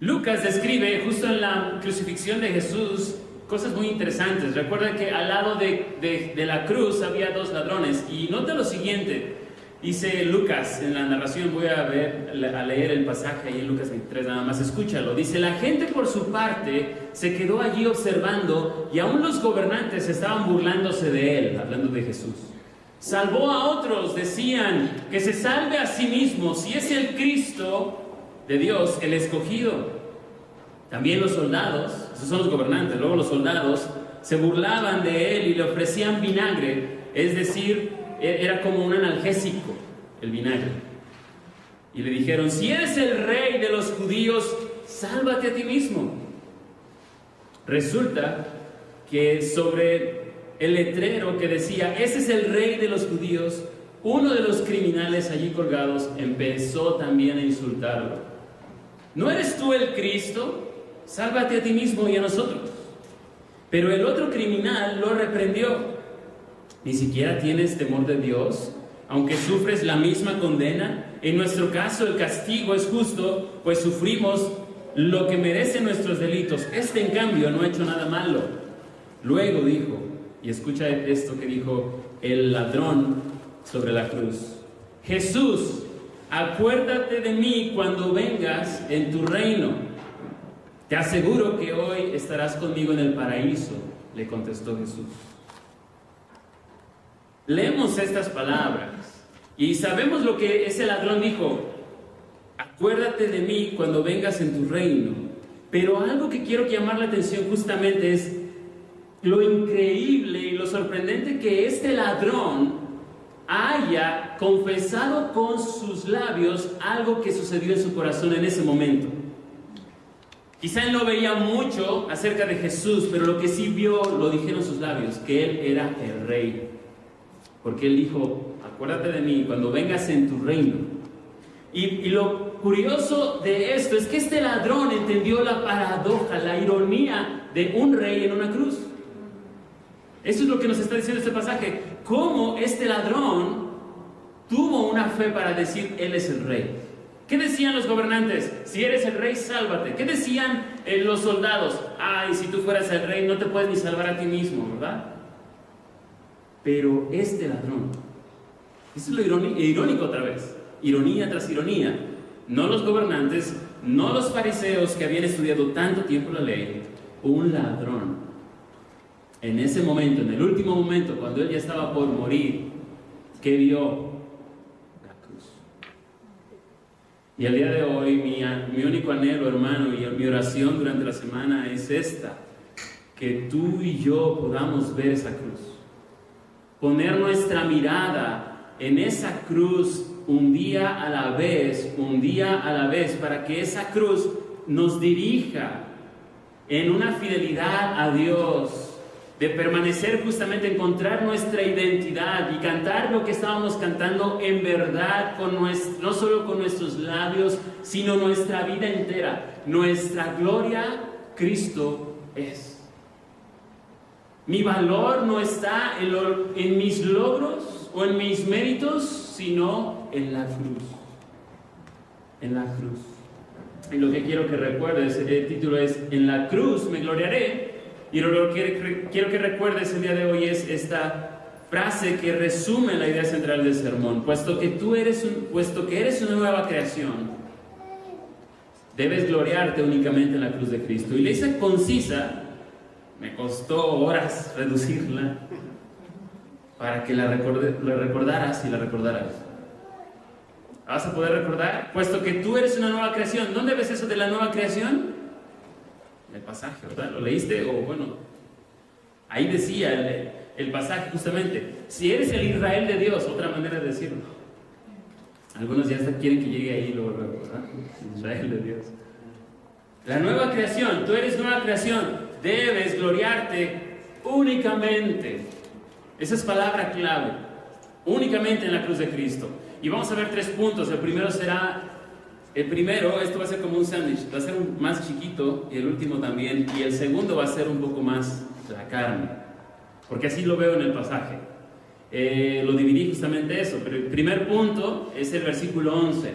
Lucas describe justo en la crucifixión de Jesús cosas muy interesantes. Recuerda que al lado de la cruz había dos ladrones. Y nota lo siguiente, dice Lucas en la narración, voy a leer el pasaje ahí en Lucas 23, nada más escúchalo. Dice: la gente por su parte se quedó allí observando, y aún los gobernantes estaban burlándose de él, hablando de Jesús. Salvó a otros, decían, que se salve a sí mismo, si es el Cristo de Dios, el escogido. También los soldados, esos son los gobernantes, luego los soldados se burlaban de él y le ofrecían vinagre, es decir, era como un analgésico el vinagre. Y le dijeron: si eres el rey de los judíos, sálvate a ti mismo. Resulta que sobre el letrero que decía: ese es el rey de los judíos, uno de los criminales allí colgados empezó también a insultarlo. ¿No eres tú el Cristo? Sálvate a ti mismo y a nosotros. Pero el otro criminal lo reprendió: ¿ni siquiera tienes temor de Dios, aunque sufres la misma condena? En nuestro caso el castigo es justo, pues sufrimos lo que merecen nuestros delitos. Este, en cambio, no ha hecho nada malo. Luego dijo, y escucha esto que dijo el ladrón sobre la cruz: Jesús, acuérdate de mí cuando vengas en tu reino. Te aseguro que hoy estarás conmigo en el paraíso, le contestó Jesús. Leemos estas palabras y sabemos lo que ese ladrón dijo: acuérdate de mí cuando vengas en tu reino. Pero algo que quiero llamar la atención justamente es lo increíble y lo sorprendente que este ladrón haya confesado con sus labios algo que sucedió en su corazón en ese momento. Quizá él no veía mucho acerca de Jesús, pero lo que sí vio lo dijeron sus labios, que él era el rey. Porque él dijo: acuérdate de mí cuando vengas en tu reino. Y lo curioso de esto es que este ladrón entendió la paradoja, la ironía de un rey en una cruz. Eso es lo que nos está diciendo este pasaje. Cómo este ladrón tuvo una fe para decir: él es el rey. ¿Qué decían los gobernantes? Si eres el rey, sálvate. ¿Qué decían los soldados? Ay, si tú fueras el rey, no te puedes ni salvar a ti mismo, ¿verdad? Pero este ladrón, eso es lo irónico otra vez, ironía tras ironía. No los gobernantes, no los fariseos que habían estudiado tanto tiempo la ley, un ladrón. En ese momento, en el último momento, cuando él ya estaba por morir, ¿qué vio? Y el día de hoy mi único anhelo, hermano, y mi oración durante la semana es esta: que tú y yo podamos ver esa cruz, poner nuestra mirada en esa cruz un día a la vez, para que esa cruz nos dirija en una fidelidad a Dios, de permanecer justamente, encontrar nuestra identidad y cantar lo que estábamos cantando en verdad, no solo con nuestros labios, sino nuestra vida entera. Nuestra gloria, Cristo es. Mi valor no está en mis logros o en mis méritos, sino en la cruz. En la cruz. Y lo que quiero que recuerdes, el título es: en la cruz me gloriaré. Y lo que quiero que recuerdes el día de hoy es esta frase que resume la idea central del sermón: puesto que eres una nueva creación, debes gloriarte únicamente en la cruz de Cristo. Y la hice concisa, me costó horas reducirla, para que la recordaras y la recordaras. ¿Vas a poder recordar? Puesto que tú eres una nueva creación. ¿Dónde ves eso de la nueva creación? El pasaje, ¿verdad? ¿Lo leíste? O bueno, ahí decía el pasaje justamente: si eres el Israel de Dios, otra manera de decirlo. Algunos ya quieren que llegue ahí luego, ¿verdad? Israel de Dios. La nueva creación, tú eres nueva creación, debes gloriarte únicamente. Esa es palabra clave. Únicamente en la cruz de Cristo. Y vamos a ver 3 puntos. El primero, esto va a ser como un sándwich, va a ser más chiquito, y el último también, y el segundo va a ser un poco más la carne, porque así lo veo en el pasaje. Lo dividí justamente eso, pero el primer punto es el versículo 11.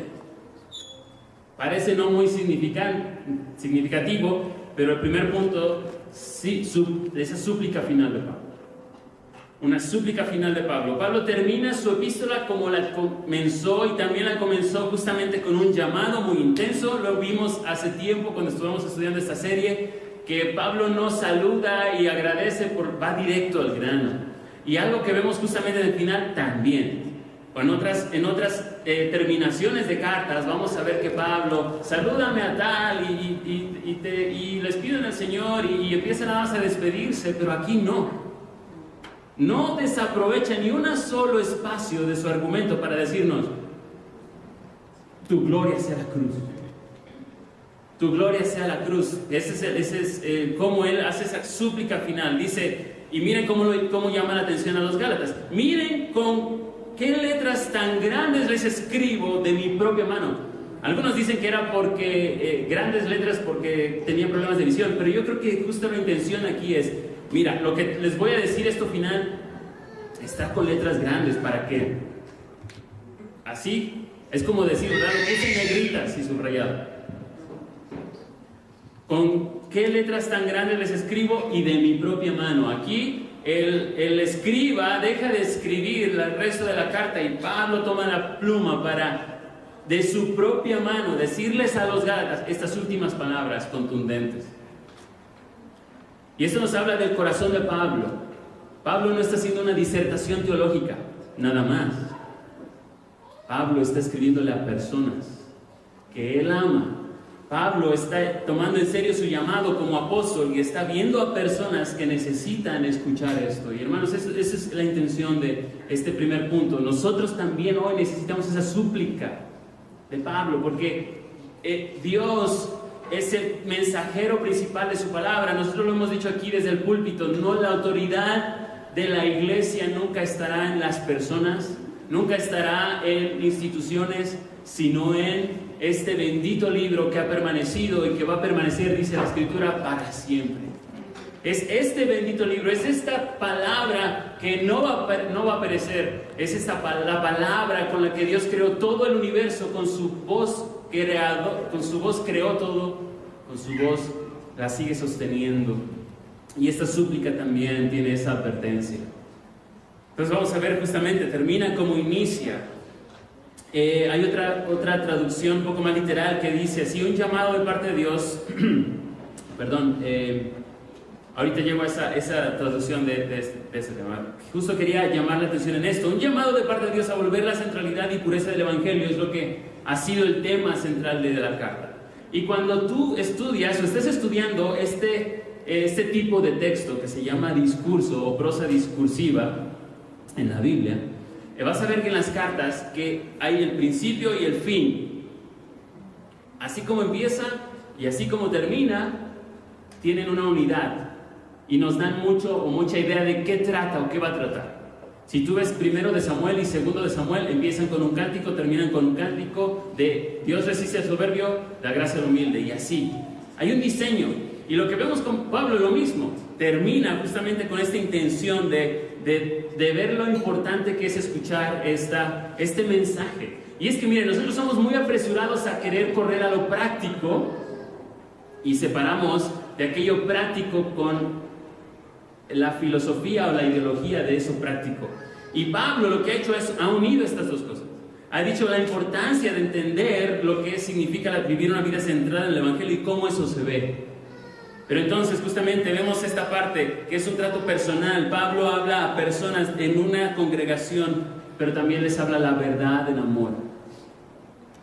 Parece no muy significativo, pero el primer punto, sí, esa súplica final de Pablo. Una súplica final de Pablo. Pablo termina su epístola como la comenzó, y también la comenzó justamente con un llamado muy intenso. Lo vimos hace tiempo cuando estuvimos estudiando esta serie, que Pablo no saluda y agradece, va directo al grano. Y algo que vemos justamente en el final también. En otras terminaciones de cartas vamos a ver que Pablo, salúdame a tal y les pido en el Señor y empieza nada más a despedirse, pero aquí no desaprovecha ni un solo espacio de su argumento para decirnos: tu gloria sea la cruz, tu gloria sea la cruz. Ese es cómo él hace esa súplica final. Dice, y miren cómo llama la atención a los Gálatas: miren con qué letras tan grandes les escribo de mi propia mano. Algunos dicen que era porque grandes letras porque tenían problemas de visión, pero yo creo que justo la intención aquí es: mira, lo que les voy a decir, esto final está con letras grandes, ¿para qué? Así es como decir, ¿verdad? Es en negritas y subrayado. ¿Con qué letras tan grandes les escribo? Y de mi propia mano. Aquí el escriba deja de escribir el resto de la carta y Pablo toma la pluma para, de su propia mano, decirles a los Gálatas estas últimas palabras contundentes. Y esto nos habla del corazón de Pablo. Pablo no está haciendo una disertación teológica, nada más. Pablo está escribiéndole a personas que él ama. Pablo está tomando en serio su llamado como apóstol y está viendo a personas que necesitan escuchar esto. Y hermanos, esa es la intención de este primer punto. Nosotros también hoy necesitamos esa súplica de Pablo, porque Dios es el mensajero principal de su palabra. Nosotros lo hemos dicho aquí desde el púlpito: no, la autoridad de la iglesia nunca estará en las personas, nunca estará en instituciones, sino en este bendito libro que ha permanecido y que va a permanecer, dice la Escritura, para siempre. Es este bendito libro, es esta palabra que no va a perecer, es la palabra con la que Dios creó todo el universo, con su voz creó todo, con su voz la sigue sosteniendo. Y esta súplica también tiene esa advertencia. Entonces vamos a ver justamente, termina como inicia. Hay otra traducción un poco más literal que dice así: un llamado de parte de Dios. Ahorita llego a esa traducción de ese tema. Justo quería llamar la atención en esto: un llamado de parte de Dios a volver la centralidad y pureza del Evangelio es lo que ha sido el tema central de la carta. Y cuando tú estudias o estés estudiando este tipo de texto que se llama discurso o prosa discursiva en la Biblia, vas a ver que en las cartas que hay el principio y el fin. Así como empieza y así como termina, tienen una unidad y nos dan mucha idea de qué trata o qué va a tratar. Si tú ves primero de Samuel y segundo de Samuel, empiezan con un cántico, terminan con un cántico de Dios resiste al soberbio, da gracia al humilde, y así. Hay un diseño. Y lo que vemos con Pablo es lo mismo. Termina justamente con esta intención de ver lo importante que es escuchar este mensaje. Y es que miren, nosotros somos muy apresurados a querer correr a lo práctico y separamos de aquello práctico con la filosofía o la ideología de eso práctico. Y Pablo lo que ha hecho ha unido estas dos cosas. Ha dicho la importancia de entender lo que significa vivir una vida centrada en el Evangelio y cómo eso se ve. Pero entonces justamente vemos esta parte que es un trato personal. Pablo habla a personas en una congregación, pero también les habla la verdad en amor.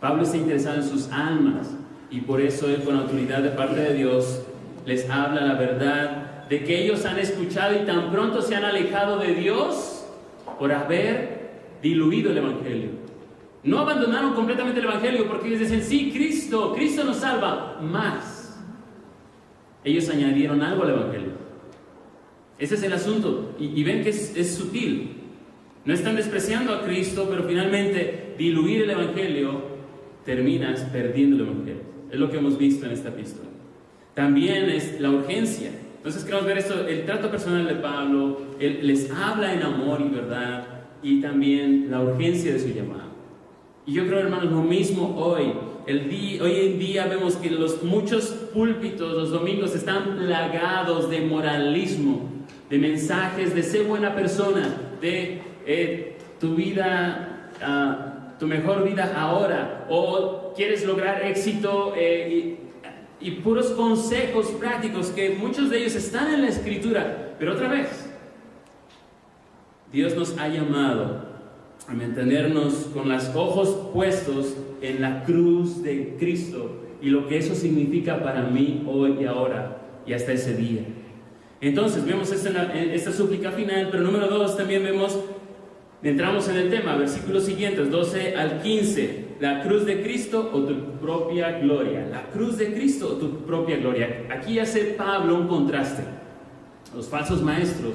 Pablo está interesado en sus almas y por eso él, con autoridad de parte de Dios, les habla la verdad de que ellos han escuchado y tan pronto se han alejado de Dios por haber diluido el Evangelio. No abandonaron completamente el Evangelio porque ellos dicen: sí, Cristo nos salva, más ellos añadieron algo al Evangelio. Ese es el asunto. Y ven que es sutil. No están despreciando a Cristo, pero finalmente diluir el Evangelio, terminas perdiendo el Evangelio. Es lo que hemos visto en esta epístola. También es la urgencia. Entonces queremos ver esto, el trato personal de Pablo. Él les habla en amor y verdad, y también la urgencia de su llamado. Y yo creo, hermanos, lo mismo hoy. hoy en día vemos que muchos púlpitos los domingos están plagados de moralismo, de mensajes de ser buena persona, de tu vida, tu mejor vida ahora, o quieres lograr éxito y puros consejos prácticos que muchos de ellos están en la Escritura. Pero otra vez, Dios nos ha llamado a mantenernos con los ojos puestos en la cruz de Cristo y lo que eso significa para mí hoy y ahora y hasta ese día. Entonces vemos esta súplica final, pero número 2 también entramos en el tema, versículos siguientes, 12 al 15, la cruz de Cristo o tu propia gloria. La cruz de Cristo o tu propia gloria. Aquí hace Pablo un contraste. Los falsos maestros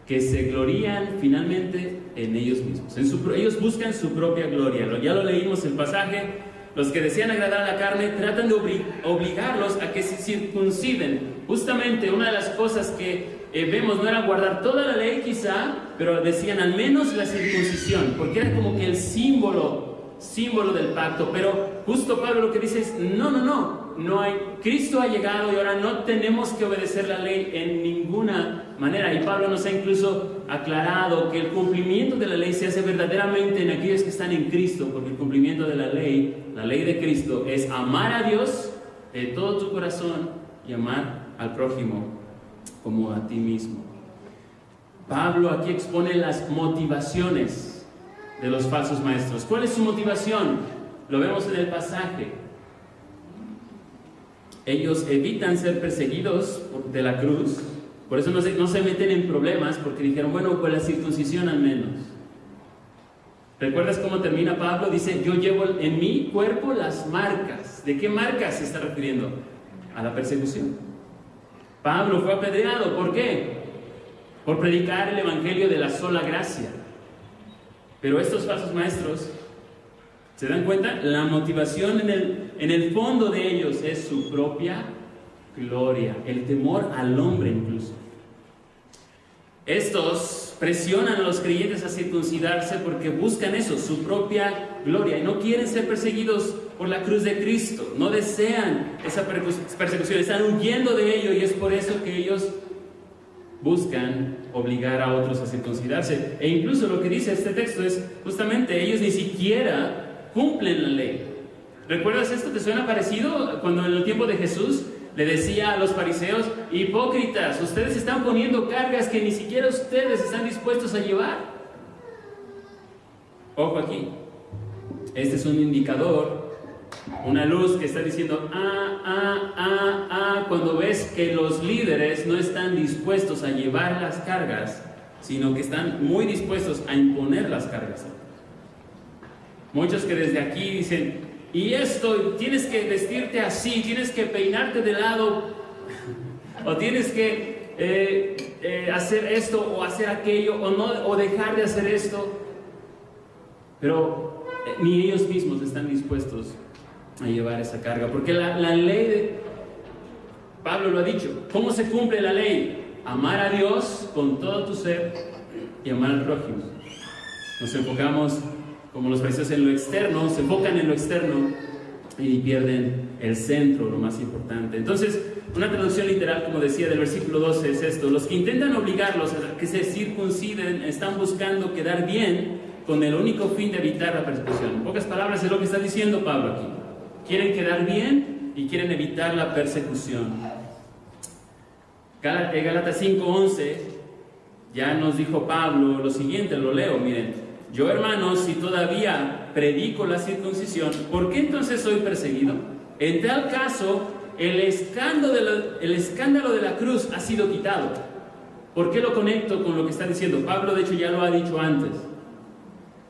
que se glorían finalmente en ellos mismos. Ellos buscan su propia gloria. Ya lo leímos el pasaje. Los que desean agradar a la carne tratan de obligarlos a que se circunciden. Justamente una de las cosas que vemos no era guardar toda la ley quizá, pero decían al menos la circuncisión, porque era como que el símbolo del pacto. Pero justo Pablo lo que dice es, no hay, Cristo ha llegado y ahora no tenemos que obedecer la ley en ninguna manera. Y Pablo nos ha incluso aclarado que el cumplimiento de la ley se hace verdaderamente en aquellos que están en Cristo, porque el cumplimiento de la ley de Cristo, es amar a Dios de todo tu corazón y amar al prójimo como a ti mismo. Pablo aquí expone las motivaciones de los falsos maestros. ¿Cuál es su motivación? Lo vemos en el pasaje. Ellos evitan ser perseguidos de la cruz, por eso no se meten en problemas, porque dijeron, bueno, pues la circuncisión al menos. ¿Recuerdas cómo termina Pablo? Dice, yo llevo en mi cuerpo las marcas. ¿De qué marcas se está refiriendo? A la persecución. Pablo fue apedreado, ¿por qué? Por predicar el evangelio de la sola gracia. Pero estos falsos maestros, ¿se dan cuenta? La motivación en el fondo de ellos es su propia gloria, el temor al hombre incluso. Estos presionan a los creyentes a circuncidarse porque buscan eso, su propia gloria, y no quieren ser perseguidos por la cruz de Cristo, no desean esa persecución, están huyendo de ello, y es por eso que ellos buscan obligar a otros a circuncidarse. E incluso lo que dice este texto es justamente, ellos ni siquiera cumplen la ley. ¿Recuerdas esto? ¿Te suena parecido cuando en el tiempo de Jesús le decía a los fariseos, hipócritas, ustedes están poniendo cargas que ni siquiera ustedes están dispuestos a llevar? Ojo aquí, este es un indicador, una luz que está diciendo, cuando ves que los líderes no están dispuestos a llevar las cargas, sino que están muy dispuestos a imponer las cargas. Muchos que desde aquí dicen, y esto, tienes que vestirte así, tienes que peinarte de lado, o tienes que hacer esto o hacer aquello, o dejar de hacer esto. Pero ni ellos mismos están dispuestos a llevar esa carga, porque la ley Pablo lo ha dicho. ¿Cómo se cumple la ley? Amar a Dios con todo tu ser y amar al prójimo. Nos enfocamos como los fariseos en lo externo, se enfocan en lo externo y pierden el centro, lo más importante. Entonces, una traducción literal, como decía, del versículo 12 es esto: los que intentan obligarlos a que se circunciden están buscando quedar bien con el único fin de evitar la persecución. En pocas palabras es lo que está diciendo Pablo aquí. Quieren quedar bien y quieren evitar la persecución. Gálatas 5:11 ya nos dijo Pablo lo siguiente, lo leo, miren. Yo, hermanos, si todavía predico la circuncisión, ¿por qué entonces soy perseguido? En tal caso, el escándalo de la cruz ha sido quitado. ¿Por qué lo conecto con lo que está diciendo? Pablo, de hecho, ya lo ha dicho antes.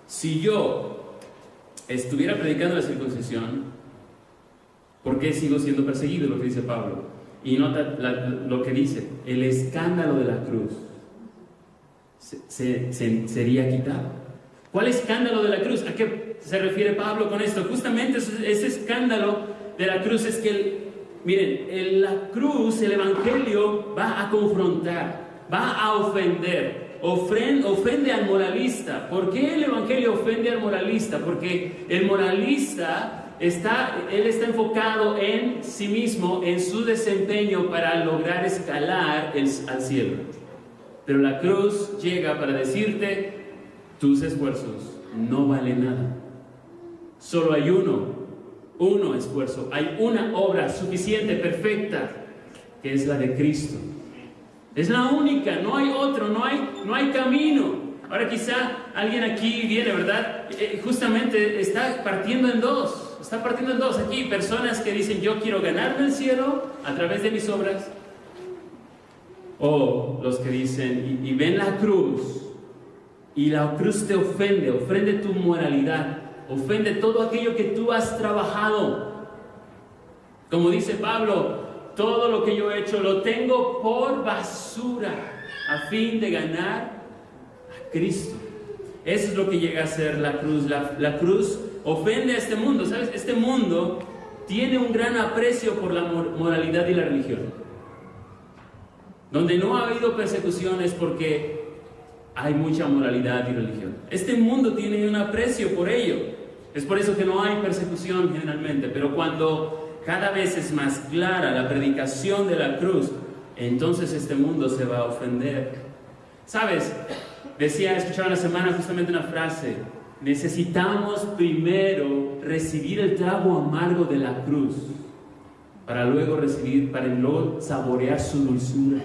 Si yo estuviera predicando la circuncisión, ¿por qué sigo siendo perseguido? Lo que dice Pablo. Y nota lo que dice, el escándalo de la cruz sería quitado. ¿Cuál escándalo de la cruz? ¿A qué se refiere Pablo con esto? Justamente ese escándalo de la cruz es que, miren, la cruz, el evangelio va a confrontar, va a ofender, ofende al moralista. ¿Por qué el evangelio ofende al moralista? Porque el moralista Él está enfocado en sí mismo, en su desempeño para lograr escalar al cielo. Pero la cruz llega para decirte, tus esfuerzos no valen nada. Solo hay uno esfuerzo, hay una obra suficiente, perfecta, que es la de Cristo. Es la única, no hay otro, no hay camino. Ahora quizá alguien aquí viene, ¿verdad? Justamente está partiendo en dos. Aquí personas que dicen, yo quiero ganarme el cielo a través de mis obras. O los que dicen, y ven la cruz, y la cruz te ofende tu moralidad, ofende todo aquello que tú has trabajado. Como dice Pablo, todo lo que yo he hecho lo tengo por basura a fin de ganar a Cristo. Eso es lo que llega a ser la cruz. La cruz ofende a este mundo, ¿sabes? Este mundo tiene un gran aprecio por la moralidad y la religión. Donde no ha habido persecuciones porque hay mucha moralidad y religión. Este mundo tiene un aprecio por ello. Es por eso que no hay persecución generalmente. Pero cuando cada vez es más clara la predicación de la cruz, entonces este mundo se va a ofender. ¿Sabes? Escuchaba la semana justamente una frase. Necesitamos primero recibir el trago amargo de la cruz para luego saborear su dulzura.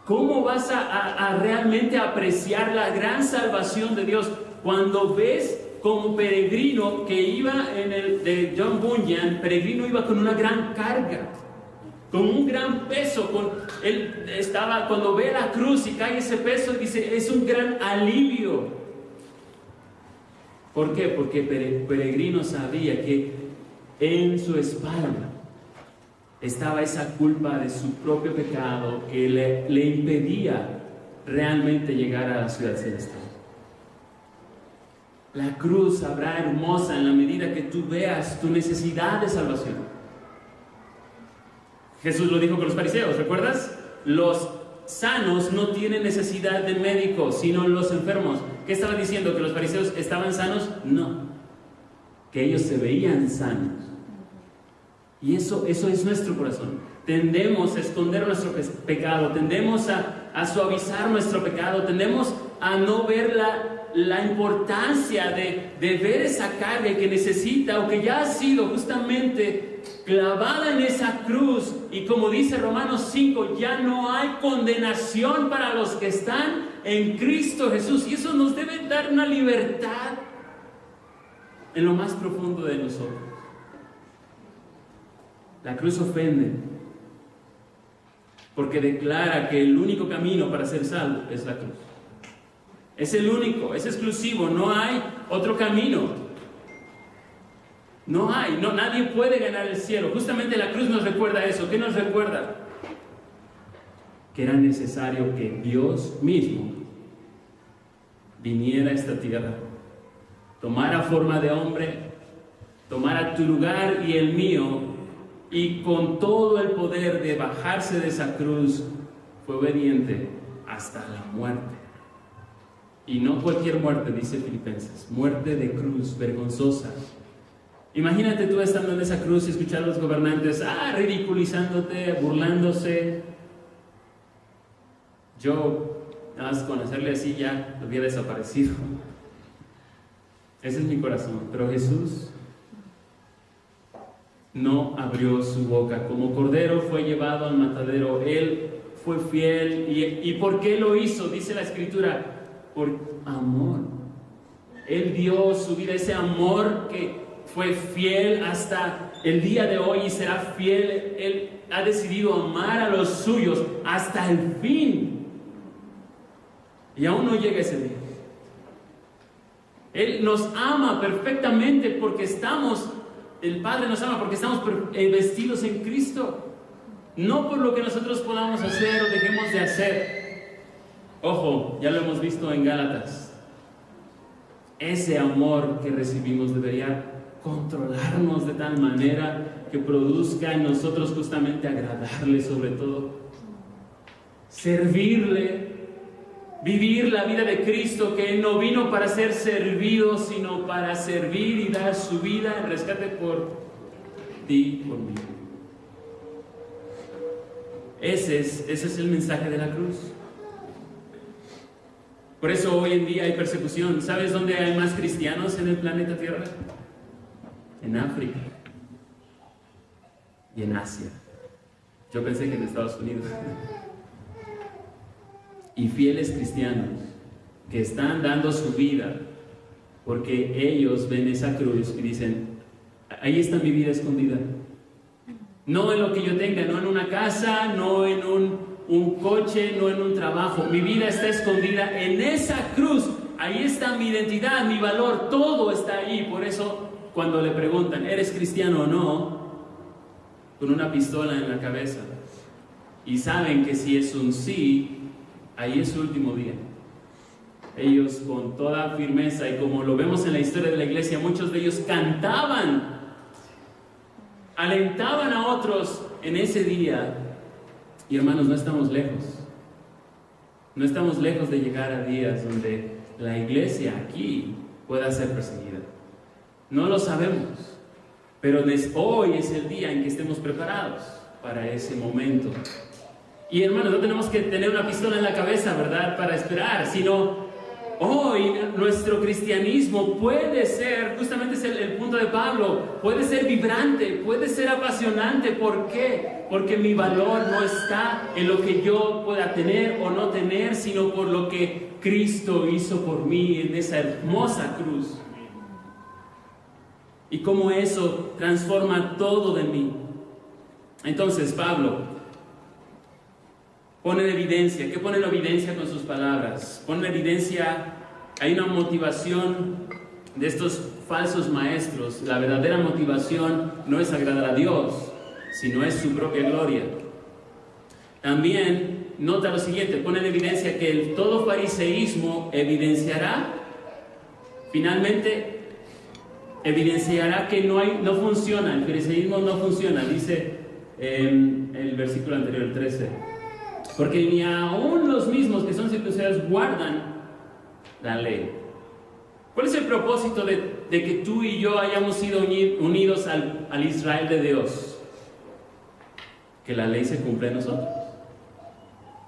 ¿Cómo vas a realmente apreciar la gran salvación de Dios cuando ves como peregrino que iba de John Bunyan? Peregrino iba con una gran carga, con un gran peso. Cuando ve la cruz y cae ese peso, dice, es un gran alivio. ¿Por qué? Porque peregrino sabía que en su espalda estaba esa culpa de su propio pecado que le impedía realmente llegar a la ciudad celestial. La cruz habrá hermosa en la medida que tú veas tu necesidad de salvación. Jesús lo dijo con los fariseos, ¿recuerdas? Los sanos no tienen necesidad de médicos, sino los enfermos. ¿Qué estaba diciendo? ¿Que los fariseos estaban sanos? No, que ellos se veían sanos. Y eso es nuestro corazón. Tendemos a esconder nuestro pecado, tendemos a suavizar nuestro pecado, tendemos a no ver la importancia de ver esa carga que necesita o que ya ha sido justamente clavada en esa cruz. Y como dice Romanos 5, ya no hay condenación para los que están en Cristo Jesús. Y eso nos debe dar una libertad en lo más profundo de nosotros. La cruz ofende porque declara que el único camino para ser salvo es la cruz. Es el único, es exclusivo, no hay otro camino. Nadie puede ganar el cielo. Justamente la cruz nos recuerda eso. ¿Qué nos recuerda? Que era necesario que Dios mismo viniera a esta tierra, tomara forma de hombre, tomara tu lugar y el mío, y con todo el poder de bajarse de esa cruz, fue obediente hasta la muerte. Y no cualquier muerte, dice Filipenses, muerte de cruz, vergonzosa. Imagínate tú estando en esa cruz y escuchar a los gobernantes, ridiculizándote, burlándose. Yo, nada más con hacerle así ya, hubiera desaparecido. Ese es mi corazón. Pero Jesús no abrió su boca. Como cordero fue llevado al matadero. Él fue fiel. ¿Y por qué lo hizo? Dice la Escritura, por amor. Él dio su vida, ese amor que fue fiel hasta el día de hoy y será fiel. Él ha decidido amar a los suyos hasta el fin. Y aún no llega ese día. Él nos ama perfectamente porque el Padre nos ama porque estamos vestidos en Cristo. No por lo que nosotros podamos hacer o dejemos de hacer. Ojo, ya lo hemos visto en Gálatas. Ese amor que recibimos debería controlarnos de tal manera que produzca en nosotros justamente agradarle sobre todo, servirle, Vivir la vida de Cristo, que Él no vino para ser servido, sino para servir y dar su vida en rescate por ti, por mí. Ese es el mensaje de la cruz. Por eso hoy en día hay persecución. ¿Sabes dónde hay más cristianos en el planeta Tierra? En África y en Asia. Yo pensé que en Estados Unidos. Y fieles cristianos que están dando su vida porque ellos ven esa cruz y dicen, ahí está mi vida escondida. No en lo que yo tenga, no en una casa, no en un coche, no en un trabajo. Mi vida está escondida en esa cruz. Ahí está mi identidad, mi valor, todo está ahí. Por eso cuando le preguntan, ¿eres cristiano o no? Con una pistola en la cabeza. Y saben que si es un sí, ahí es su último día. Ellos con toda firmeza, y como lo vemos en la historia de la iglesia, muchos de ellos cantaban, alentaban a otros en ese día. Y hermanos, no estamos lejos. No estamos lejos de llegar a días donde la iglesia aquí pueda ser perseguida. No lo sabemos, pero hoy es el día en que estemos preparados para ese momento. Y hermanos, no tenemos que tener una pistola en la cabeza, ¿verdad?, para esperar, sino hoy nuestro cristianismo puede ser, justamente es el punto de Pablo, puede ser vibrante, puede ser apasionante. ¿Por qué? Porque mi valor no está en lo que yo pueda tener o no tener, sino por lo que Cristo hizo por mí en esa hermosa cruz. Y cómo eso transforma todo de mí. Entonces Pablo pone en evidencia, ¿qué pone en evidencia con sus palabras? Pone en evidencia, hay una motivación de estos falsos maestros. La verdadera motivación no es agradar a Dios, sino es su propia gloria. También nota lo siguiente, pone en evidencia que el todo fariseísmo finalmente evidenciará que no funciona, el fariseísmo no funciona, dice el versículo anterior, el 13. Porque ni aún los mismos que son circuncidados guardan la ley. ¿Cuál es el propósito de que tú y yo hayamos sido unidos al Israel de Dios? Que la ley se cumpla en nosotros.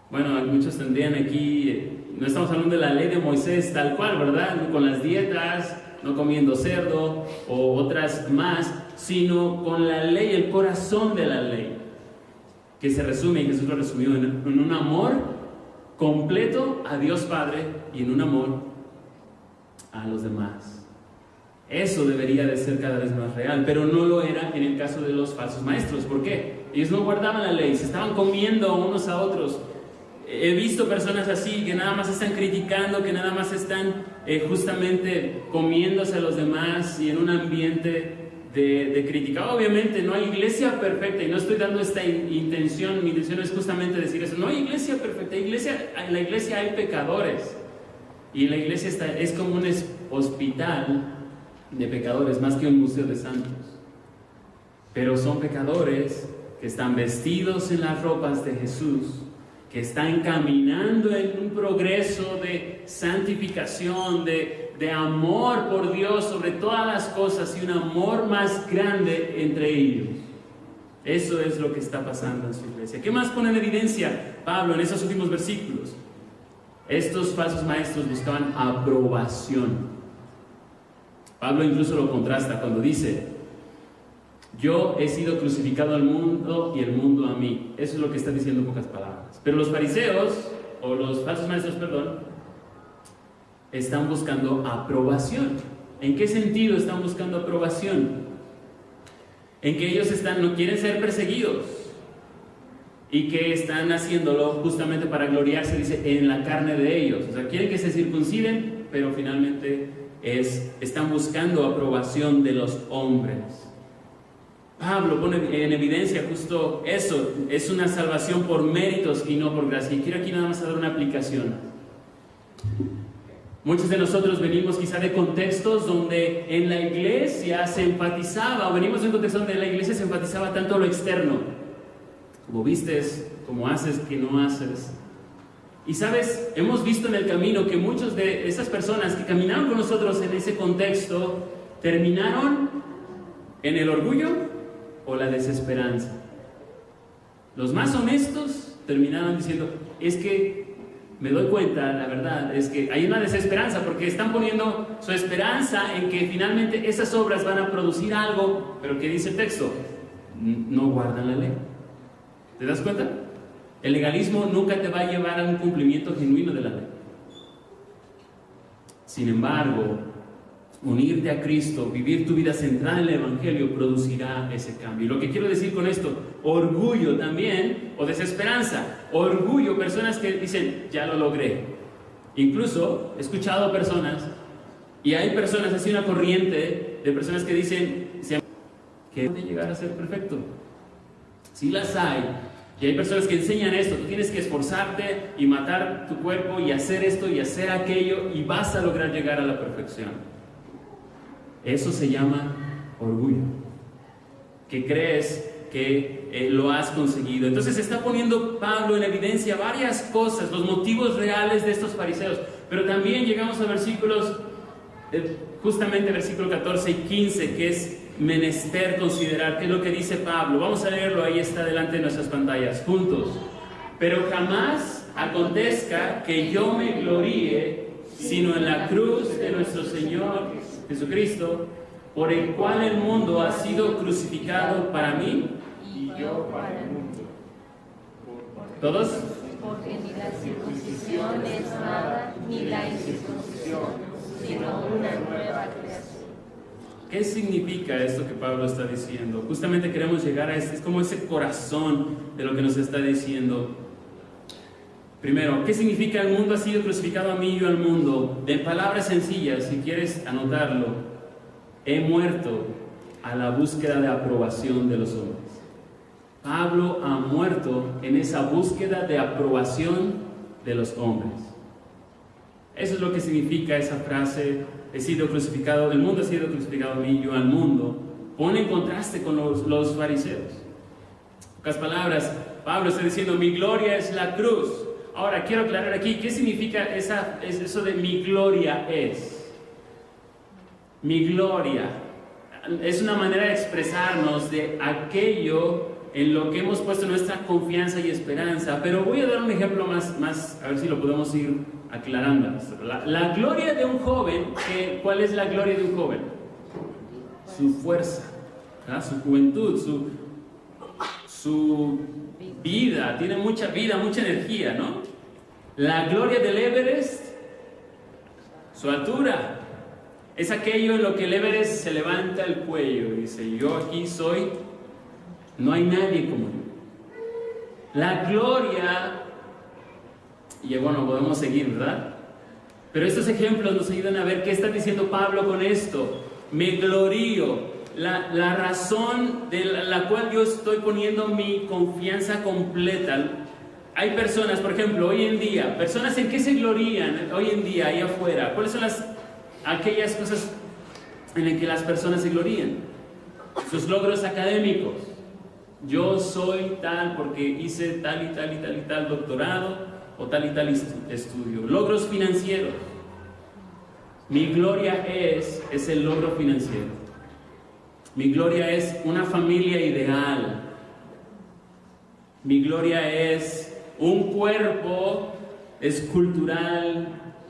Bueno, muchos tendrían aquí, no estamos hablando de la ley de Moisés tal cual, ¿verdad? Con las dietas, no comiendo cerdo o otras más, sino con la ley, el corazón de la ley, que se resume, y Jesús lo resumió, en un amor completo a Dios Padre y en un amor a los demás. Eso debería de ser cada vez más real, pero no lo era en el caso de los falsos maestros. ¿Por qué? Ellos no guardaban la ley, se estaban comiendo unos a otros. He visto personas así que nada más están criticando, que nada más están justamente comiéndose a los demás y en un ambiente de crítica. Obviamente no hay iglesia perfecta, y no estoy dando esta intención, mi intención es justamente decir eso. No hay iglesia perfecta, en la iglesia hay pecadores, y la iglesia es como un hospital de pecadores, más que un museo de santos. Pero son pecadores que están vestidos en las ropas de Jesús, que están caminando en un progreso de santificación, de amor por Dios sobre todas las cosas, y un amor más grande entre ellos. Eso es lo que está pasando en su iglesia. ¿Qué más pone en evidencia Pablo en esos últimos versículos? Estos falsos maestros buscaban aprobación. Pablo incluso lo contrasta cuando dice: yo he sido crucificado al mundo y el mundo a mí. Eso es lo que está diciendo en pocas palabras. Pero los fariseos, o los falsos maestros, están buscando aprobación. ¿En qué sentido están buscando aprobación? En que ellos no quieren ser perseguidos, y que están haciéndolo justamente para gloriarse, dice, en la carne de ellos. O sea, quieren que se circunciden, pero finalmente están buscando aprobación de los hombres. Pablo pone en evidencia justo eso. Es una salvación por méritos y no por gracia. Y quiero aquí nada más dar una aplicación. Muchos de nosotros venimos quizá de contextos donde en la iglesia se enfatizaba, o venimos de un contexto donde en la iglesia se enfatizaba tanto lo externo, como vistes, como haces, que no haces. Y sabes, hemos visto en el camino que muchas de esas personas que caminaron con nosotros en ese contexto terminaron en el orgullo o la desesperanza. Los más honestos terminaron diciendo, es que me doy cuenta, la verdad, es que hay una desesperanza porque están poniendo su esperanza en que finalmente esas obras van a producir algo, pero ¿qué dice el texto? No guardan la ley. ¿Te das cuenta? El legalismo nunca te va a llevar a un cumplimiento genuino de la ley. Sin embargo, unirte a Cristo, vivir tu vida centrada en el Evangelio, producirá ese cambio. Y lo que quiero decir con esto, orgullo también, o desesperanza. Orgullo, personas que dicen, ya lo logré. Incluso he escuchado personas, y hay personas, así una corriente de personas que dicen que puede llegar a ser perfecto. Sí las hay. Y hay personas que enseñan esto, tú tienes que esforzarte y matar tu cuerpo y hacer esto y hacer aquello y vas a lograr llegar a la perfección. Eso se llama orgullo, que crees que lo has conseguido. Entonces está poniendo Pablo en evidencia varias cosas, los motivos reales de estos fariseos, pero también llegamos a versículos, justamente versículo 14 y 15, que es menester considerar. ¿Qué es lo que dice Pablo? Vamos a leerlo, ahí está delante de nuestras pantallas, juntos. Pero jamás acontezca que yo me gloríe, sino en la cruz de nuestro Señor Jesucristo, por el cual el mundo ha sido crucificado para mí y yo para el mundo. ¿Todos? Porque ni la circuncisión es nada, ni la incircuncisión, sino una nueva creación. ¿Qué significa esto que Pablo está diciendo? Justamente queremos llegar a es como ese corazón de lo que nos está diciendo. Primero, ¿qué significa el mundo ha sido crucificado a mí y yo al mundo? En palabras sencillas, si quieres anotarlo, he muerto a la búsqueda de aprobación de los hombres. Pablo ha muerto en esa búsqueda de aprobación de los hombres. Eso es lo que significa esa frase, he sido crucificado, el mundo ha sido crucificado a mí y yo al mundo. Pone en contraste con los fariseos. En pocas palabras, Pablo está diciendo, mi gloria es la cruz. Ahora, quiero aclarar aquí, ¿qué significa eso de mi gloria es? Mi gloria es una manera de expresarnos de aquello en lo que hemos puesto nuestra confianza y esperanza. Pero voy a dar un ejemplo más a ver si lo podemos ir aclarando. La gloria de un joven, ¿cuál es la gloria de un joven? Su fuerza, ¿verdad? Su juventud, su vida, tiene mucha vida, mucha energía, ¿no? La gloria del Everest, su altura, es aquello en lo que el Everest se levanta el cuello y dice, yo aquí soy, no hay nadie como yo. La gloria, y bueno, podemos seguir, ¿verdad? Pero estos ejemplos nos ayudan a ver qué está diciendo Pablo con esto. Me glorío. La razón de la cual yo estoy poniendo mi confianza completa. Hay personas, por ejemplo, hoy en día, personas en qué se glorían hoy en día, ahí afuera. ¿Cuáles son aquellas cosas en las que las personas se glorían? Sus logros académicos. Yo soy tal porque hice tal y tal y tal y tal doctorado o tal y tal estudio. Logros financieros. Mi gloria es el logro financiero. Mi gloria es una familia ideal. Mi gloria es un cuerpo escultural,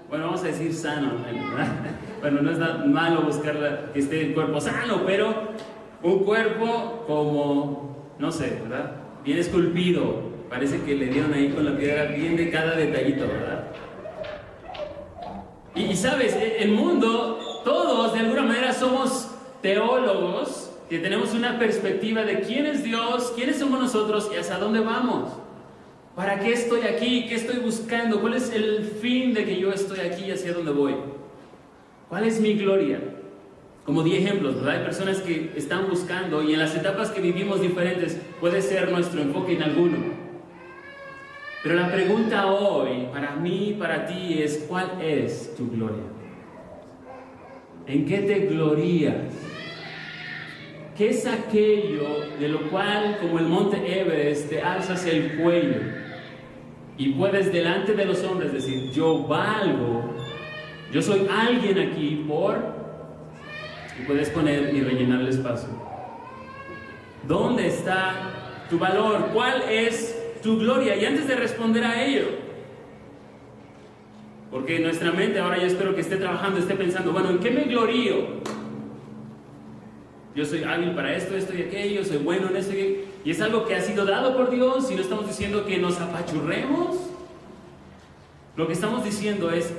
bueno, vamos a decir sano, ¿verdad? Bueno, no es nada malo buscar que esté el cuerpo sano, pero un cuerpo como, no sé, ¿verdad? Bien esculpido. Parece que le dieron ahí con la piedra bien de cada detallito, ¿verdad? Y sabes, el mundo, todos de alguna manera somos teólogos que tenemos una perspectiva de quién es Dios, quiénes somos nosotros y hacia dónde vamos. ¿Para qué estoy aquí? ¿Qué estoy buscando? ¿Cuál es el fin de que yo estoy aquí y hacia dónde voy? ¿Cuál es mi gloria? Como di ejemplos, ¿verdad? Hay personas que están buscando y en las etapas que vivimos diferentes puede ser nuestro enfoque en alguno. Pero la pregunta hoy, para mí, para ti, es ¿cuál es tu gloria? ¿En qué te glorías? ¿Qué es aquello de lo cual, como el monte Everest, te alzas el cuello Y puedes delante de los hombres decir, yo valgo, yo soy alguien aquí y puedes poner y rellenar el espacio. ¿Dónde está tu valor? ¿Cuál es tu gloria? Y antes de responder a ello, porque nuestra mente ahora yo espero que esté trabajando, esté pensando, bueno, ¿en qué me glorío? Yo soy hábil para esto, esto y aquello, soy bueno en esto y es algo que ha sido dado por Dios y no estamos diciendo que nos apachurremos. Lo que estamos diciendo es,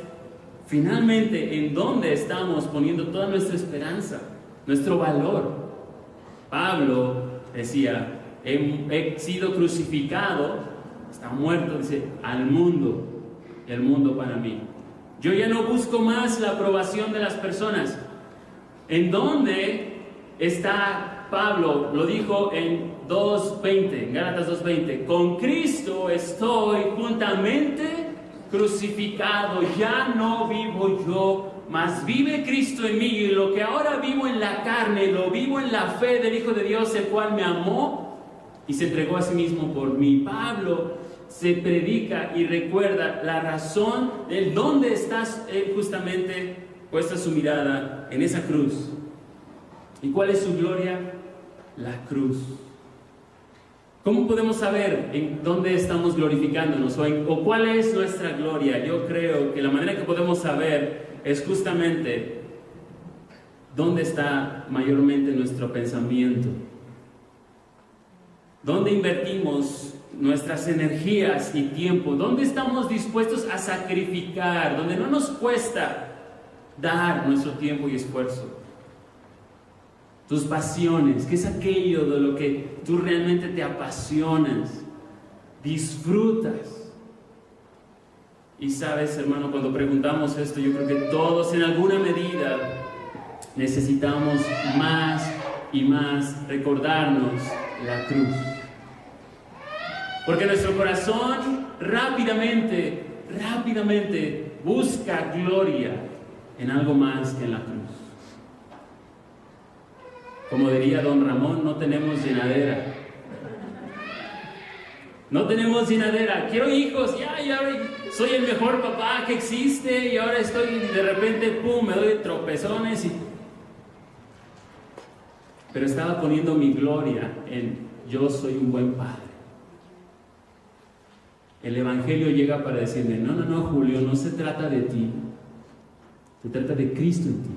finalmente, ¿en dónde estamos poniendo toda nuestra esperanza, nuestro valor? Pablo decía, he sido crucificado, está muerto, dice, al mundo, y el mundo para mí. Yo ya no busco más la aprobación de las personas. ¿En dónde está Pablo? Lo dijo en 2:20, en Gálatas 2:20, con Cristo estoy juntamente crucificado, ya no vivo yo, mas vive Cristo en mí, y lo que ahora vivo en la carne, lo vivo en la fe del Hijo de Dios, el cual me amó y se entregó a sí mismo por mí. Pablo se predica y recuerda la razón del dónde estás justamente puesta su mirada en esa cruz. ¿Y cuál es su gloria? La cruz. ¿Cómo podemos saber en dónde estamos glorificándonos o cuál es nuestra gloria? Yo creo que la manera que podemos saber es justamente dónde está mayormente nuestro pensamiento. ¿Dónde invertimos nuestras energías y tiempo? ¿Dónde estamos dispuestos a sacrificar? ¿Dónde no nos cuesta dar nuestro tiempo y esfuerzo? Tus pasiones, ¿qué es aquello de lo que tú realmente te apasionas, disfrutas? Y sabes, hermano, cuando preguntamos esto, yo creo que todos en alguna medida necesitamos más y más recordarnos la cruz. Porque nuestro corazón rápidamente busca gloria en algo más que en la cruz. Como diría don Ramón, no tenemos llenadera. No tenemos llenadera. Quiero hijos, ya soy el mejor papá que existe y ahora estoy de repente, pum, me doy tropezones. Pero estaba poniendo mi gloria en yo soy un buen padre. El Evangelio llega para decirme, no, Julio, no se trata de ti. Se trata de Cristo en ti.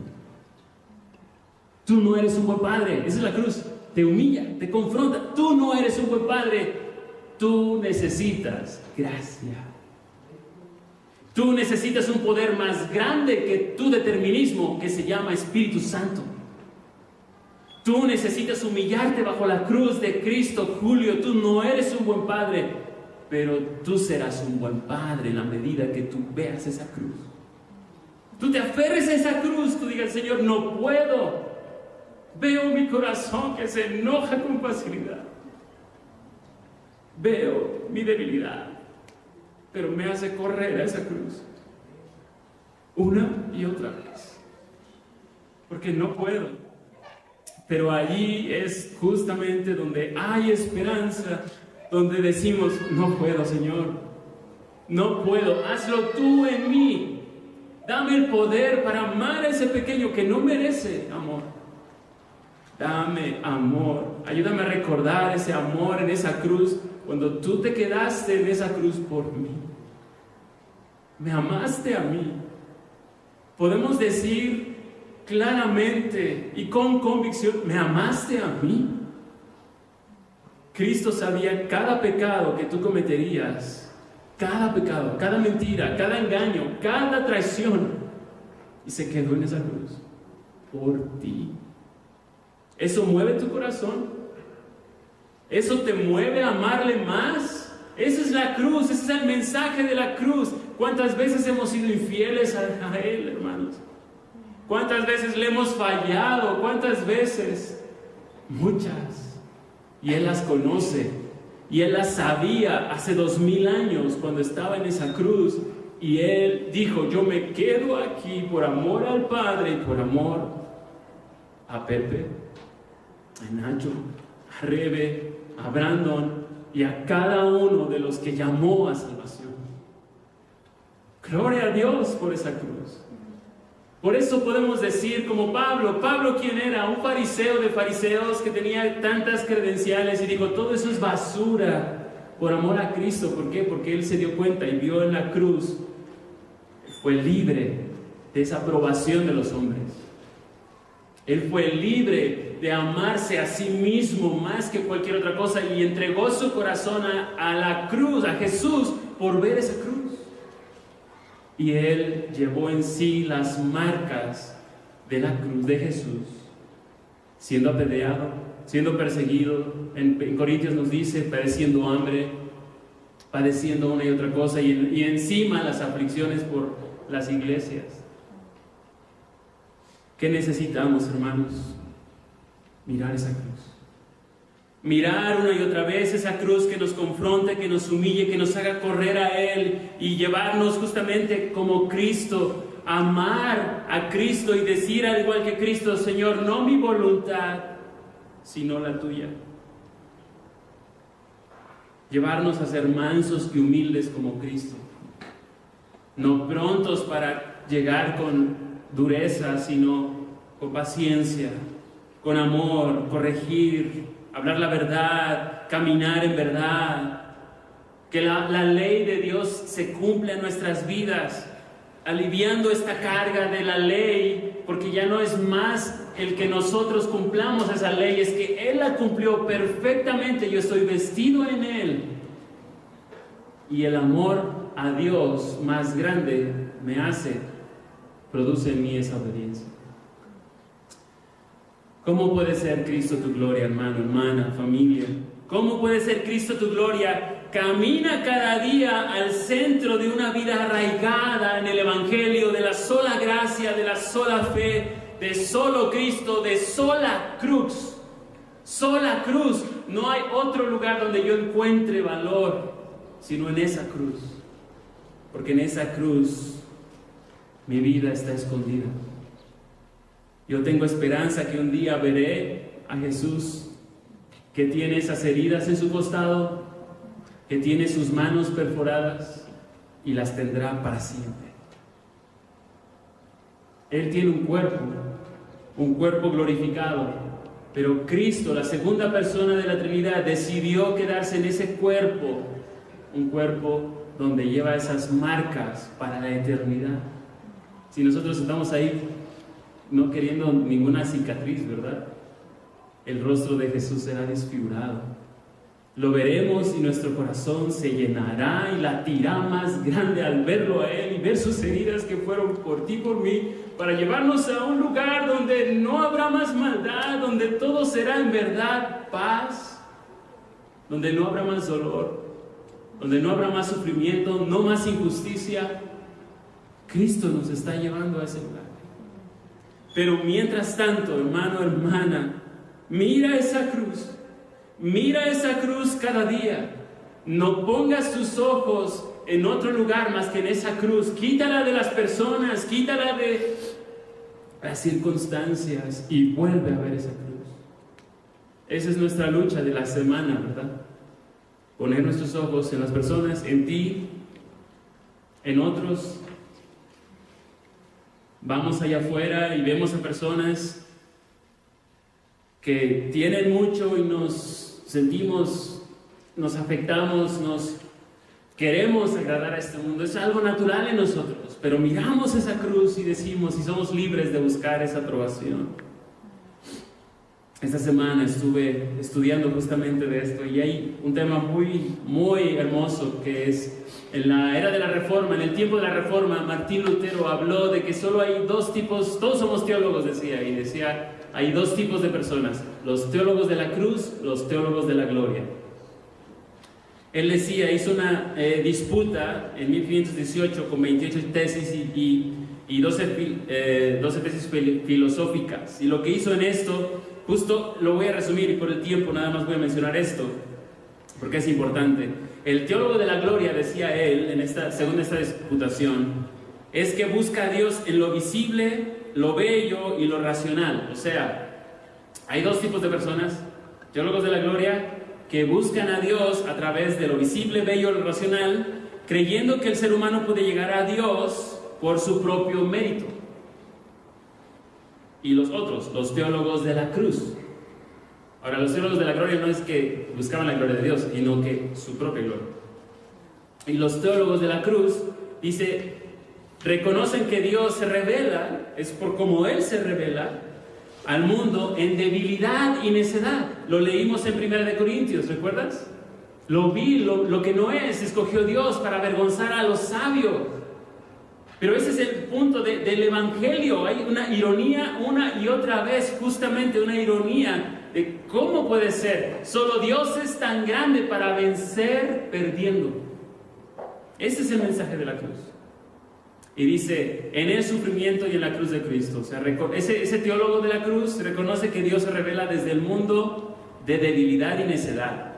Tú no eres un buen padre, esa es la cruz, te humilla, te confronta, tú no eres un buen padre, tú necesitas gracia. Tú necesitas un poder más grande que tu determinismo, que se llama Espíritu Santo. Tú necesitas humillarte bajo la cruz de Cristo. Julio, tú no eres un buen padre, pero tú serás un buen padre en la medida que tú veas esa cruz. Tú te aferres a esa cruz, tú digas, Señor, no puedo. Veo mi corazón que se enoja con facilidad. Veo mi debilidad, pero me hace correr a esa cruz una y otra vez, porque no puedo. Pero allí es justamente donde hay esperanza, donde decimos, no puedo, Señor, no puedo, hazlo tú en mí. Dame el poder para amar a ese pequeño que no merece amor. Dame amor, ayúdame a recordar ese amor en esa cruz, cuando tú te quedaste en esa cruz por mí. Me amaste a mí. Podemos decir claramente y con convicción, me amaste a mí. Cristo sabía cada pecado que tú cometerías, cada pecado, cada mentira, cada engaño, cada traición, y se quedó en esa cruz por ti. ¿Eso mueve tu corazón? ¿Eso te mueve a amarle más? Esa es la cruz, ese es el mensaje de la cruz. ¿Cuántas veces hemos sido infieles a Él, hermanos? ¿Cuántas veces le hemos fallado? ¿Cuántas veces? Muchas. Y Él las conoce. Y Él las sabía hace 2000 años cuando estaba en esa cruz. Y Él dijo, yo me quedo aquí por amor al Padre y por amor a Pepe, a Nacho, a Rebe, a Brandon y a cada uno de los que llamó a salvación. Gloria a Dios por esa cruz. Por eso podemos decir como Pablo. Pablo, ¿quién era? Un fariseo de fariseos que tenía tantas credenciales y dijo, todo eso es basura por amor a Cristo. ¿Por qué? Porque él se dio cuenta y vio en la cruz, fue libre de esa aprobación de los hombres. Él fue libre de amarse a sí mismo más que cualquier otra cosa y entregó su corazón a la cruz, a Jesús, por ver esa cruz. Y él llevó en sí las marcas de la cruz de Jesús, siendo apedreado, siendo perseguido. En Corintios nos dice, padeciendo hambre, padeciendo una y otra cosa, y encima las aflicciones por las iglesias. ¿Qué necesitamos, hermanos? Mirar esa cruz. Mirar una y otra vez esa cruz que nos confronte, que nos humille, que nos haga correr a Él y llevarnos justamente como Cristo, amar a Cristo y decir al igual que Cristo, Señor, no mi voluntad, sino la tuya. Llevarnos a ser mansos y humildes como Cristo. No prontos para llegar con dureza, sino con paciencia, con amor, corregir, hablar la verdad, caminar en verdad. Que la ley de Dios se cumpla en nuestras vidas, aliviando esta carga de la ley, porque ya no es más el que nosotros cumplamos esa ley, es que Él la cumplió perfectamente, yo estoy vestido en Él. Y el amor a Dios más grande produce en mí esa obediencia. ¿Cómo puede ser Cristo tu gloria, hermano, hermana, familia? ¿Cómo puede ser Cristo tu gloria? Camina cada día al centro de una vida arraigada en el Evangelio, de la sola gracia, de la sola fe, de solo Cristo, de sola cruz. Sola cruz. No hay otro lugar donde yo encuentre valor, sino en esa cruz. Porque en esa cruz mi vida está escondida. Yo tengo esperanza que un día veré a Jesús, que tiene esas heridas en su costado, que tiene sus manos perforadas y las tendrá para siempre. Él tiene un cuerpo glorificado, pero Cristo, la segunda persona de la Trinidad, decidió quedarse en ese cuerpo, un cuerpo donde lleva esas marcas para la eternidad. Si nosotros estamos ahí no queriendo ninguna cicatriz, ¿verdad? El rostro de Jesús será desfigurado. Lo veremos y nuestro corazón se llenará y latirá más grande al verlo a Él y ver sus heridas que fueron por ti y por mí, para llevarnos a un lugar donde no habrá más maldad, donde todo será en verdad paz, donde no habrá más dolor, donde no habrá más sufrimiento, no más injusticia. Cristo nos está llevando a ese lugar. Pero mientras tanto, hermano, hermana, mira esa cruz cada día. No pongas tus ojos en otro lugar más que en esa cruz. Quítala de las personas, quítala de las circunstancias y vuelve a ver esa cruz. Esa es nuestra lucha de la semana, ¿verdad? Poner nuestros ojos en las personas, en ti, en otros. Vamos allá afuera y vemos a personas que tienen mucho y nos sentimos, nos afectamos, nos queremos agradar a este mundo. Es algo natural en nosotros, pero miramos esa cruz y decimos, y somos libres de buscar esa aprobación. Esta semana estuve estudiando justamente de esto y hay un tema muy, muy hermoso que es en la era de la Reforma, en el tiempo de la Reforma, Martín Lutero habló de que solo hay dos tipos, todos somos teólogos, decía, hay dos tipos de personas, los teólogos de la cruz, los teólogos de la gloria. Él decía, hizo una disputa en 1518 con 28 tesis y 12 tesis filosóficas, y lo que hizo en esto, justo lo voy a resumir y por el tiempo nada más voy a mencionar esto, porque es importante. El teólogo de la gloria, decía él, según esta disputación, es que busca a Dios en lo visible, lo bello y lo racional. O sea, hay dos tipos de personas, teólogos de la gloria, que buscan a Dios a través de lo visible, bello y lo racional, creyendo que el ser humano puede llegar a Dios por su propio mérito. Y los otros, los teólogos de la cruz. Ahora, los teólogos de la gloria no es que buscaban la gloria de Dios, sino que su propia gloria. Y los teólogos de la cruz, dice, reconocen que Dios se revela, es por como Él se revela al mundo en debilidad y necedad. Lo leímos en 1 Corintios, ¿recuerdas? Lo que no es, escogió Dios para avergonzar a los sabios. Pero ese es el punto del Evangelio. Hay una ironía una y otra vez, justamente una ironía de cómo puede ser. Solo Dios es tan grande para vencer perdiendo. Ese es el mensaje de la cruz. Y dice, en el sufrimiento y en la cruz de Cristo. O sea, ese teólogo de la cruz reconoce que Dios se revela desde el mundo de debilidad y necedad,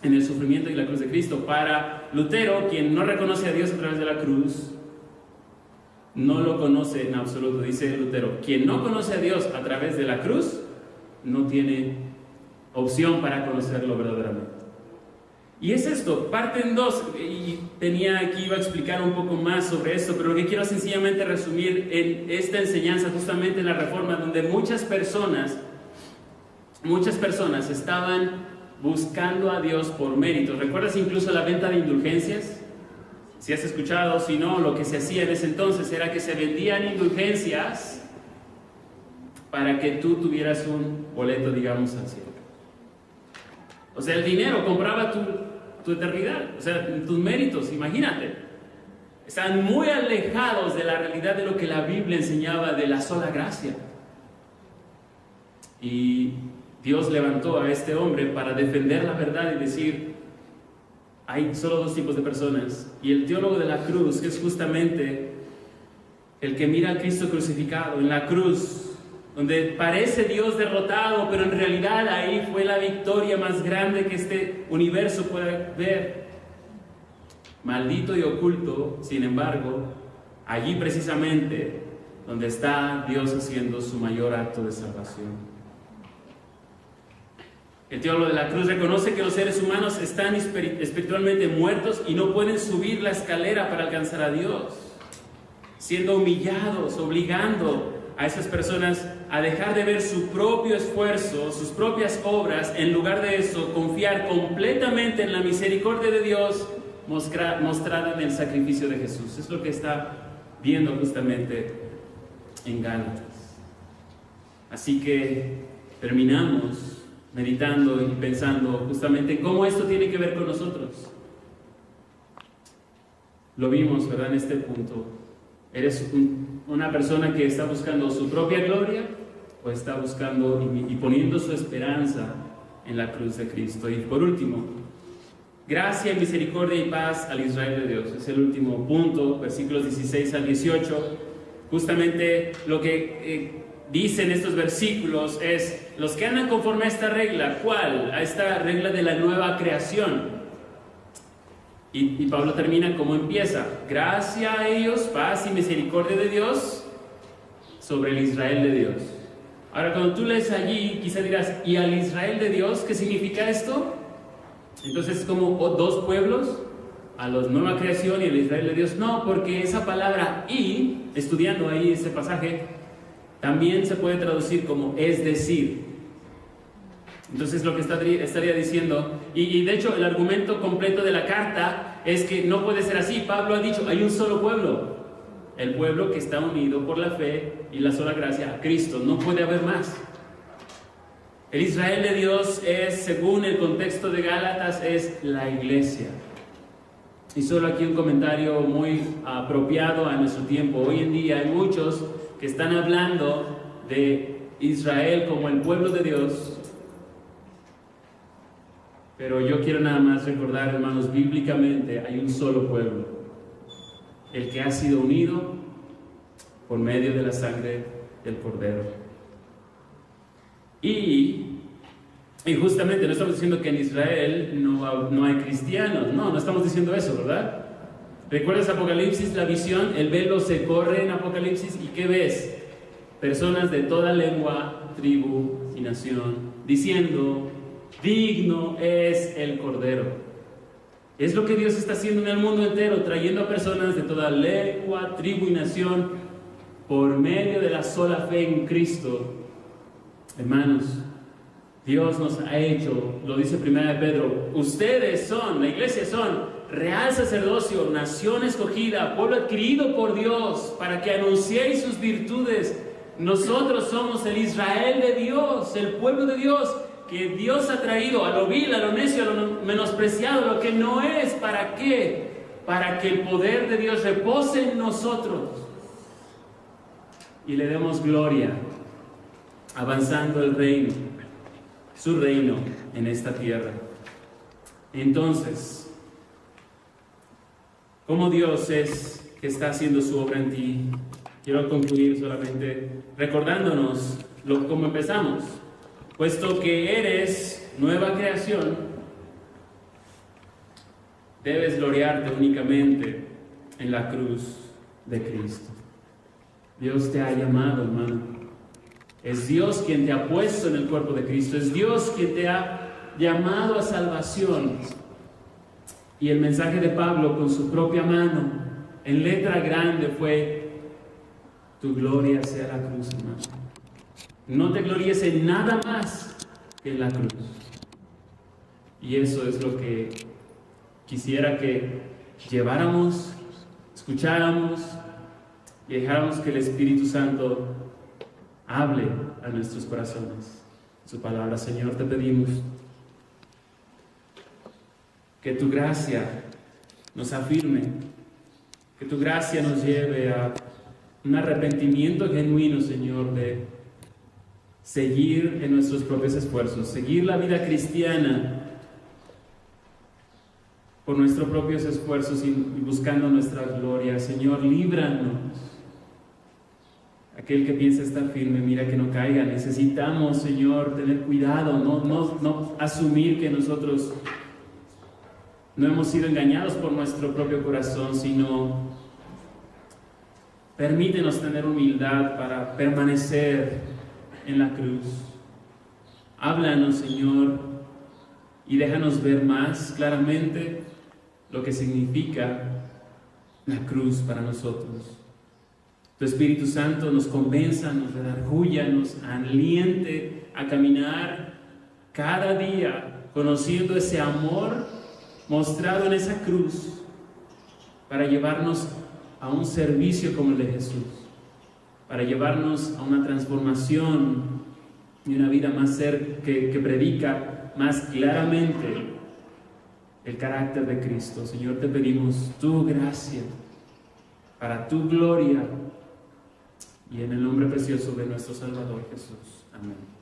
en el sufrimiento y la cruz de Cristo. Para Lutero, quien no reconoce a Dios a través de la cruz, no lo conoce en absoluto. Dice Lutero, quien no conoce a Dios a través de la cruz, no tiene opción para conocerlo verdaderamente. Y es esto, parte en dos, y iba a explicar un poco más sobre esto, pero lo que quiero sencillamente resumir en esta enseñanza, justamente en la Reforma, donde muchas personas estaban buscando a Dios por méritos. ¿Recuerdas incluso la venta de indulgencias? Si has escuchado, si no, lo que se hacía en ese entonces era que se vendían indulgencias para que tú tuvieras un boleto, digamos, al cielo. O sea, el dinero compraba tu eternidad, o sea, tus méritos, imagínate. Estaban muy alejados de la realidad de lo que la Biblia enseñaba de la sola gracia. Y Dios levantó a este hombre para defender la verdad y decir, hay solo dos tipos de personas. Y el teólogo de la cruz, que es justamente el que mira a Cristo crucificado en la cruz, donde parece Dios derrotado, pero en realidad ahí fue la victoria más grande que este universo puede ver. Maldito y oculto, sin embargo, allí precisamente donde está Dios haciendo su mayor acto de salvación. El teólogo de la cruz reconoce que los seres humanos están espiritualmente muertos y no pueden subir la escalera para alcanzar a Dios, siendo humillados, obligando a esas personas a dejar de ver su propio esfuerzo, sus propias obras, en lugar de eso, confiar completamente en la misericordia de Dios mostrada en el sacrificio de Jesús. Es lo que está viendo justamente en Gálatas. Así que terminamos meditando y pensando justamente cómo esto tiene que ver con nosotros. Lo vimos, ¿verdad? En este punto. ¿Eres una persona que está buscando su propia gloria o está buscando y poniendo su esperanza en la cruz de Cristo? Y por último, gracia, misericordia y paz al Israel de Dios. Es el último punto, versículos 16 al 18. Justamente lo que dicen estos versículos es, los que andan conforme a esta regla, ¿cuál? A esta regla de la nueva creación. Y Pablo termina como empieza, gracia a ellos, paz y misericordia de Dios sobre el Israel de Dios. Ahora, cuando tú lees allí, quizá dirás, ¿y al Israel de Dios qué significa esto? Entonces es como dos pueblos, a la nueva creación y el Israel de Dios. No, porque esa palabra y, estudiando ahí ese pasaje, también se puede traducir como es decir. Entonces lo que estaría diciendo, y de hecho el argumento completo de la carta es que no puede ser así. Pablo ha dicho, hay un solo pueblo, el pueblo que está unido por la fe y la sola gracia a Cristo, no puede haber más. El Israel de Dios es, según el contexto de Gálatas, es la iglesia. Y solo aquí un comentario muy apropiado a nuestro tiempo. Hoy en día hay muchos que están hablando de Israel como el pueblo de Dios. Pero yo quiero nada más recordar, hermanos, bíblicamente hay un solo pueblo, el que ha sido unido por medio de la sangre del Cordero. Y justamente no estamos diciendo que en Israel no hay cristianos, no estamos diciendo eso, ¿verdad? ¿Recuerdas Apocalipsis, la visión? El velo se corre en Apocalipsis y ¿qué ves? Personas de toda lengua, tribu y nación diciendo, digno es el Cordero. Es lo que Dios está haciendo en el mundo entero, trayendo a personas de toda lengua, tribu y nación por medio de la sola fe en Cristo. Hermanos, Dios nos ha hecho, lo dice 1 Pedro, ustedes son, la iglesia son real sacerdocio, nación escogida, pueblo adquirido por Dios, para que anunciéis sus virtudes. Nosotros somos el Israel de Dios, el pueblo de Dios, que Dios ha traído a lo vil, a lo necio, a lo menospreciado, a lo que no es. ¿Para qué? Para que el poder de Dios repose en nosotros y le demos gloria, avanzando el reino, su reino en esta tierra. Entonces, ¿cómo Dios es que está haciendo su obra en ti? Quiero concluir solamente recordándonos cómo empezamos. Puesto que eres nueva creación, debes gloriarte únicamente en la cruz de Cristo. Dios te ha llamado, hermano. Es Dios quien te ha puesto en el cuerpo de Cristo. Es Dios quien te ha llamado a salvación. Y el mensaje de Pablo con su propia mano, en letra grande, fue: tu gloria sea la cruz, hermano. No te gloríes en nada más que en la cruz. Y eso es lo que quisiera que lleváramos, escucháramos y dejáramos que el Espíritu Santo hable a nuestros corazones. Su palabra, Señor, te pedimos que tu gracia nos afirme, que tu gracia nos lleve a un arrepentimiento genuino, Señor, de seguir en nuestros propios esfuerzos, seguir la vida cristiana por nuestros propios esfuerzos y buscando nuestra gloria. Señor, líbranos. Aquel que piensa estar firme, mira que no caiga. Necesitamos, Señor, tener cuidado, no asumir que nosotros no hemos sido engañados por nuestro propio corazón, sino permítenos tener humildad para permanecer en la cruz. Háblanos, Señor, y déjanos ver más claramente lo que significa la cruz para nosotros. Tu Espíritu Santo nos convenza, nos redarguya, nos aliente a caminar cada día conociendo ese amor mostrado en esa cruz para llevarnos a un servicio como el de Jesús, para llevarnos a una transformación y una vida más que predica más claramente el carácter de Cristo. Señor, te pedimos tu gracia para tu gloria y en el nombre precioso de nuestro Salvador Jesús. Amén.